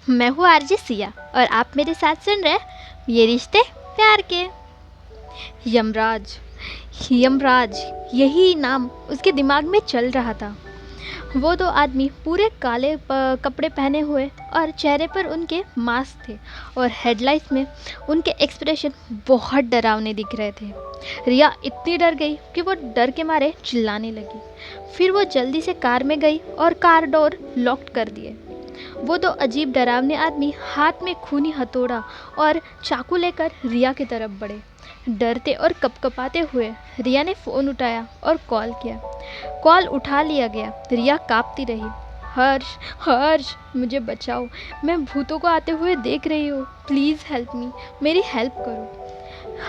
मैं हूँ आरजे सिया और आप मेरे साथ सुन रहे हैं ये रिश्ते प्यार के। यमराज, यमराज, यही नाम उसके दिमाग में चल रहा था। वो दो आदमी पूरे काले कपड़े पहने हुए और चेहरे पर उनके मास्क थे और हेडलाइट्स में उनके एक्सप्रेशन बहुत डरावने दिख रहे थे। रिया इतनी डर गई कि वो डर के मारे चिल्लाने लगी। फिर वो जल्दी से कार में गई और कार डोर लॉक कर दिए। वो दो अजीब डरावने आदमी हाथ में खूनी हथौड़ा और चाकू लेकर रिया की तरफ बढ़े। डरते और कपकपाते हुए रिया ने फ़ोन उठाया और कॉल किया। कॉल उठा लिया गया। रिया कांपती रही। हर्ष, हर्ष, मुझे बचाओ, मैं भूतों को आते हुए देख रही हूँ, प्लीज़ हेल्प मी, मेरी हेल्प करो।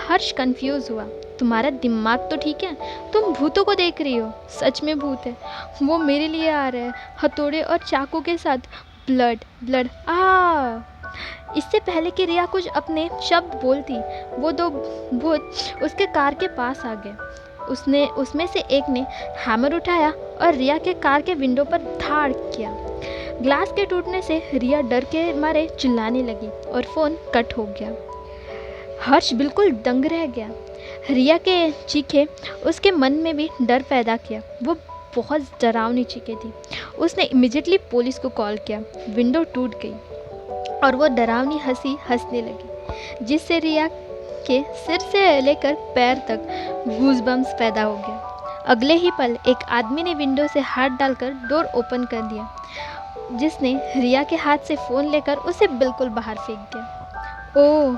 हर्ष कंफ्यूज हुआ। तुम्हारा दिमाग तो ठीक है, तुम भूतों को देख रही हो, सच में भूत है, वो मेरे लिए आ रहे हैं, हथौड़े और चाकू के साथ। ब्लड, ब्लड, आ। इससे पहले कि रिया कुछ अपने शब्द बोलती, वो दो भूत उसके कार के पास आ गए। उसमें से एक ने हैमर उठाया और रिया के कार के विंडो पर धाड़ किया। ग्लास के टूटने से रिया डर के मारे चिल्लाने लगी और फ़ोन कट हो गया। हर्ष बिल्कुल दंग रह गया। रिया के चीखें उसके मन में भी डर पैदा किया। वो बहुत डरावनी चीखें थी। उसने इमीडिएटली पुलिस को कॉल किया। विंडो टूट गई और वो डरावनी हंसी हंसने लगी, जिससे रिया के सिर से लेकर पैर तक गूज़बम्स पैदा हो गया। अगले ही पल एक आदमी ने विंडो से हाथ डालकर डोर ओपन कर दिया, जिसने रिया के हाथ से फ़ोन लेकर उसे बिल्कुल बाहर फेंक दिया। ओह,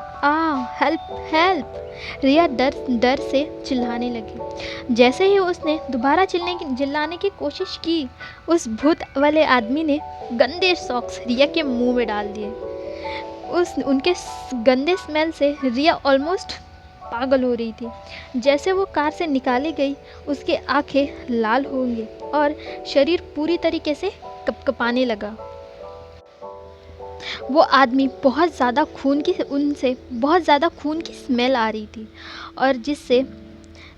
हेल्प, हेल्प! रिया डर डर से चिल्लाने लगी। जैसे ही उसने दोबारा चिल्लाने की कोशिश की, उस भूत वाले आदमी ने गंदे सॉक्स रिया के मुंह में डाल दिए। उनके गंदे स्मेल से रिया ऑलमोस्ट पागल हो रही थी। जैसे वो कार से निकाली गई, उसकी आंखें लाल होंगी और शरीर पूरी तरीके से कपकपाने लगा। वो आदमी बहुत ज़्यादा खून की स्मेल आ रही थी और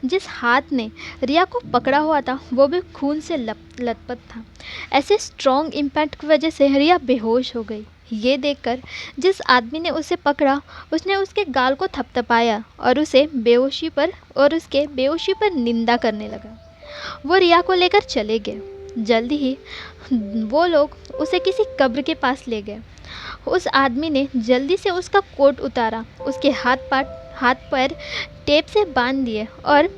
जिस हाथ ने रिया को पकड़ा हुआ था वो भी खून से लथपथ था। ऐसे स्ट्रॉन्ग इम्पैक्ट की वजह से रिया बेहोश हो गई। ये देखकर जिस आदमी ने उसे पकड़ा, उसने उसके गाल को थपथपाया और उसके बेहोशी पर निंदा करने लगा। वो रिया को लेकर चले गए। जल्दी ही वो लोग उसे किसी कब्र के पास ले गए। उस आदमी ने जल्दी से उसका कोट उतारा, उसके हाथ पैर टेप से बांध दिए और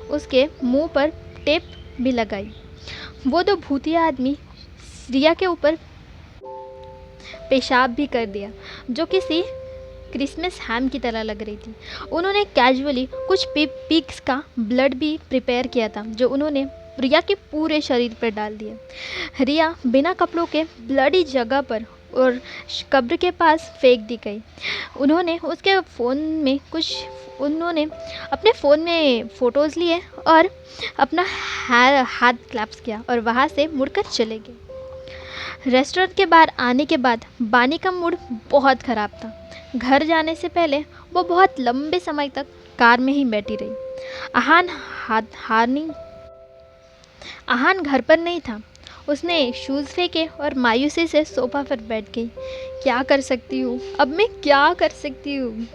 उसके मुंह पर टेप भी लगाई। वो दो भूतिया आदमी रिया के ऊपर पेशाब भी कर दिया, जो किसी क्रिसमस हैम की तरह लग रही थी। उन्होंने कैजुअली कुछ पिग्स का ब्लड भी प्रिपेयर किया था, जो उन्होंने रिया के पूरे शरीर पर डाल दिया। रिया बिना कपड़ों के ब्लडी जगह पर और कब्र के पास फेंक दी गई। उन्होंने अपने फ़ोन में फ़ोटोज़ लिए और अपना हाथ क्लैप्स किया और वहाँ से मुड़कर चले गए। रेस्टोरेंट के बाहर आने के बाद बानी का मूड बहुत ख़राब था। घर जाने से पहले वो बहुत लंबे समय तक कार में ही बैठी रही। आहान घर पर नहीं था। उसने शूज़ फेंके और मायूसी से सोफ़ा पर बैठ गई। क्या कर सकती हूँ, अब मैं क्या कर सकती हूँ?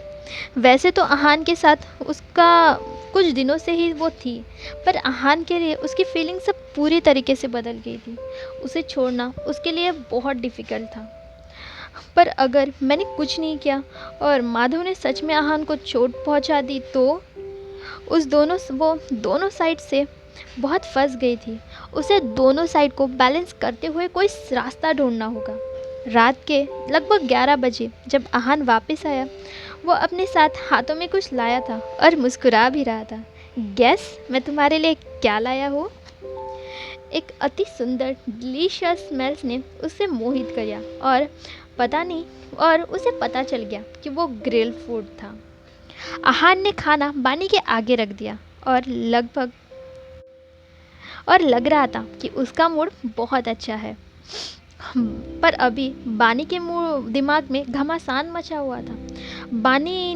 वैसे तो आहान के साथ उसका कुछ दिनों से ही वो थी, पर आहान के लिए उसकी फीलिंग सब पूरी तरीके से बदल गई थी। उसे छोड़ना उसके लिए बहुत डिफ़िकल्ट था। पर अगर मैंने कुछ नहीं किया और माधव ने सच में आहान को चोट पहुंचा दी तो वो दोनों साइड से बहुत फंस गई थी। उसे दोनों साइड को बैलेंस करते हुए कोई रास्ता ढूंढना होगा। रात के लगभग 11 बजे जब आहान वापस आया, वो अपने साथ हाथों में कुछ लाया था और मुस्कुरा भी रहा था। गैस मैं तुम्हारे लिए क्या लाया हूँ? एक अति सुंदर डिलीशियस स्मेल्स ने उसे मोहित किया और उसे पता चल गया कि वो ग्रिल फूड था। आहान ने खाना बानी के आगे रख दिया और लग रहा था कि उसका मूड बहुत अच्छा है। पर अभी बानी के दिमाग में घमासान मचा हुआ था। बानी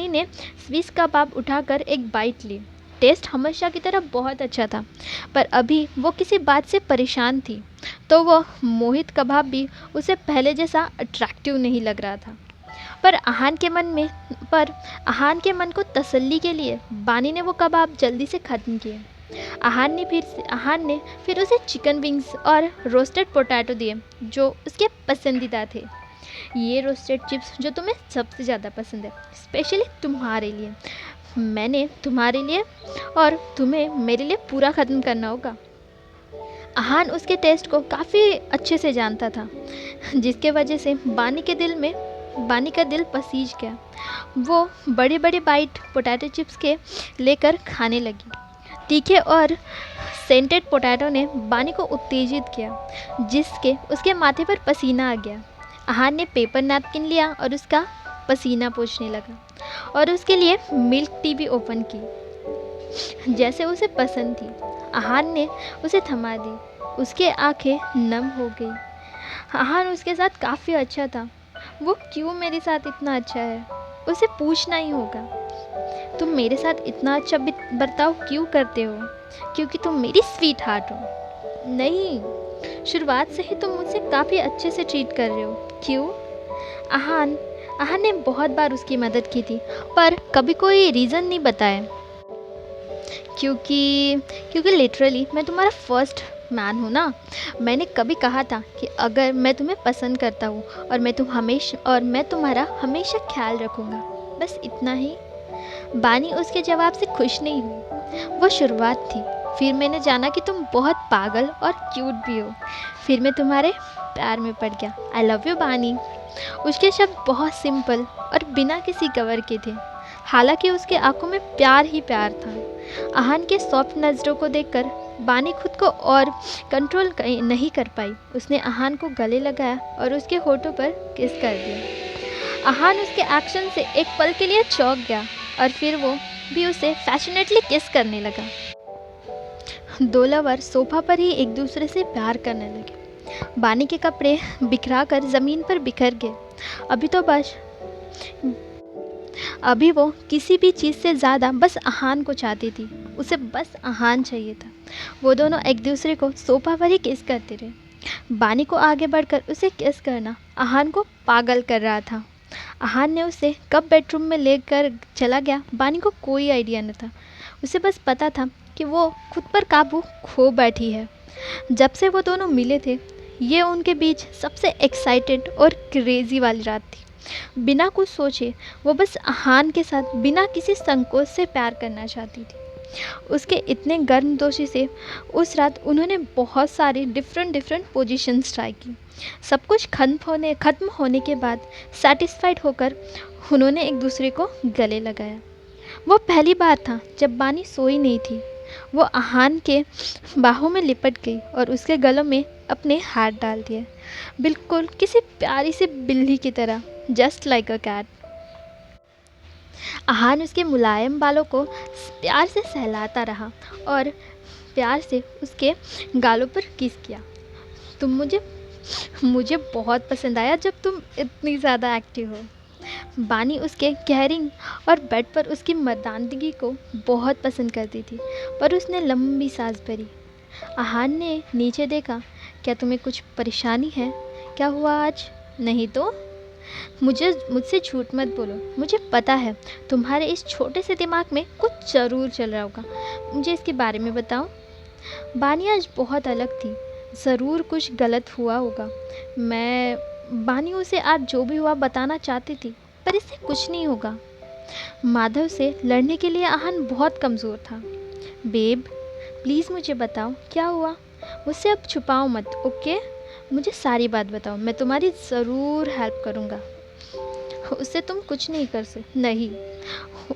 ने स्विस कबाब उठाकर एक बाइट ली टेस्ट हमेशा की तरह बहुत अच्छा था, पर अभी वो किसी बात से परेशान थी, तो वो मोहित कबाब भी उसे पहले जैसा अट्रैक्टिव नहीं लग रहा था। पर अहान के मन में पर अहान के मन को तसल्ली के लिए बानी ने वो कबाब जल्दी से ख़त्म किए। अहान ने फिर उसे चिकन विंग्स और रोस्टेड पोटैटो दिए जो उसके पसंदीदा थे। ये रोस्टेड चिप्स जो तुम्हें सबसे ज़्यादा पसंद है, स्पेशली तुम्हारे लिए, मैंने तुम्हारे लिए और तुम्हें मेरे लिए पूरा ख़त्म करना होगा। अहान उसके टेस्ट को काफ़ी अच्छे से जानता था, जिसके वजह से बानी का दिल पसीज गया। वो बड़े बड़े बाइट पोटैटो चिप्स के लेकर खाने लगी। तीखे और सेंटेड पोटैटो ने बानी को उत्तेजित किया, जिसके उसके माथे पर पसीना आ गया। अहान ने पेपर नैपकिन लिया और उसका पसीना पोंछने लगा और उसके लिए मिल्क टी भी ओपन की जैसे उसे पसंद थी। अहान ने उसे थमा दी। उसके आंखें नम हो गई। अहान उसके साथ काफ़ी अच्छा था। वो क्यों मेरे साथ इतना अच्छा है, उसे पूछना ही होगा। तुम मेरे साथ इतना अच्छा बर्ताव क्यों करते हो? क्योंकि तुम मेरी स्वीट हार्ट हो। नहीं, शुरुआत से ही तुम मुझसे काफ़ी अच्छे से ट्रीट कर रहे हो। क्यों? अहान ने बहुत बार उसकी मदद की थी, पर कभी कोई रीज़न नहीं बताया। क्योंकि लिटरली मैं तुम्हारा फर्स्ट मैन हूँ ना। मैंने कभी कहा था कि अगर मैं तुम्हें पसंद करता हूँ और मैं तुम्हारा हमेशा ख्याल रखूँगा, बस इतना ही। बानी उसके जवाब से खुश नहीं हुई। वो शुरुआत थी, फिर मैंने जाना कि तुम बहुत पागल और क्यूट भी हो। फिर मैं तुम्हारे प्यार में पड़ गया। आई लव यू बानी। उसके शब्द बहुत सिंपल और बिना किसी कवर के थे, हालांकि उसके आंखों में प्यार ही प्यार था। अहान के सॉफ्ट नज़रों को देखकर बानी खुद को और कंट्रोल नहीं कर पाई। उसने अहान को गले लगाया और उसके होठों पर किस कर दिया। अहान उसके एक्शन से एक पल के लिए चौंक गया और फिर वो भी उसे फैशनेटली किस करने लगा। दो लवर सोफा पर ही एक दूसरे से प्यार करने लगे। बानी के कपड़े बिखरा कर ज़मीन पर बिखर गए। अभी वो किसी भी चीज़ से ज़्यादा बस अहान को चाहती थी। उसे बस अहान चाहिए था। वो दोनों एक दूसरे को सोफा पर ही किस करते रहे। बानी को आगे बढ़कर उसे किस करना अहान को पागल कर रहा था। अहान ने उसे कब बेडरूम में लेकर चला गया, बानी को कोई आइडिया न था। उसे बस पता था कि वो खुद पर काबू खो बैठी है। जब से वो दोनों मिले थे, ये उनके बीच सबसे एक्साइटेड और क्रेज़ी वाली रात थी। बिना कुछ सोचे वो बस अहान के साथ बिना किसी संकोच से प्यार करना चाहती थी। उसके इतने गर्मजोशी से उस रात उन्होंने बहुत सारी डिफरेंट पोजीशंस ट्राई की। सब कुछ ख़त्म होने के बाद सेटिस्फाइड होकर उन्होंने एक दूसरे को गले लगाया। वो पहली बार था जब बानी सोई नहीं थी। वो अहान के बाहों में लिपट गई और उसके गलों में अपने हाथ डाल दिए, बिल्कुल किसी प्यारी सी बिल्ली की तरह, just like a cat. Ahaan उसके मुलायम बालों को प्यार से सहलाता रहा और प्यार से उसके गालों पर किस किया। तुम मुझे बहुत पसंद आया जब तुम इतनी ज़्यादा एक्टिव हो। बानी उसके केयरिंग और बेड पर उसकी मर्दानगी को बहुत पसंद करती थी, पर उसने लंबी सांस भरी। अहान ने नीचे देखा। क्या तुम्हें कुछ परेशानी है? क्या हुआ आज? नहीं तो मुझसे झूठ मत बोलो। मुझे पता है तुम्हारे इस छोटे से दिमाग में कुछ ज़रूर चल रहा होगा। मुझे इसके बारे में बताओ। बानी आज बहुत अलग थी। ज़रूर कुछ गलत हुआ होगा। बानी उसे आज जो भी हुआ बताना चाहती थी, पर इससे कुछ नहीं होगा। माधव से लड़ने के लिए अहान बहुत कमज़ोर था। बेब, प्लीज़ मुझे बताओ क्या हुआ। मुझसे अब छुपाओ मत, ओके? मुझे सारी बात बताओ, मैं तुम्हारी ज़रूर हेल्प करूँगा। उससे तुम कुछ नहीं कर सकते। नहीं,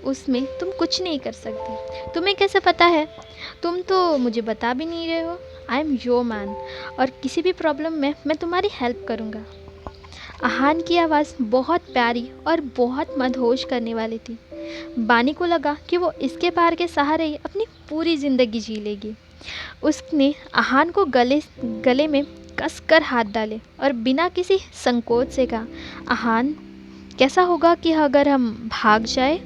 उसमें तुम कुछ नहीं कर सकती। तुम्हें कैसे पता है? तुम तो मुझे बता भी नहीं रहे हो। आई एम योर मैन और किसी भी प्रॉब्लम में मैं तुम्हारी हेल्प करूँगा। अहान की आवाज़ बहुत प्यारी और बहुत मदहोश करने वाली थी। बानी को लगा कि वो इसके प्यार के सहारे ही अपनी पूरी ज़िंदगी जी लेगी। उसने अहान को गले में कसकर हाथ डाले और बिना किसी संकोच से कहा, अहान, कैसा होगा कि अगर हम भाग जाए?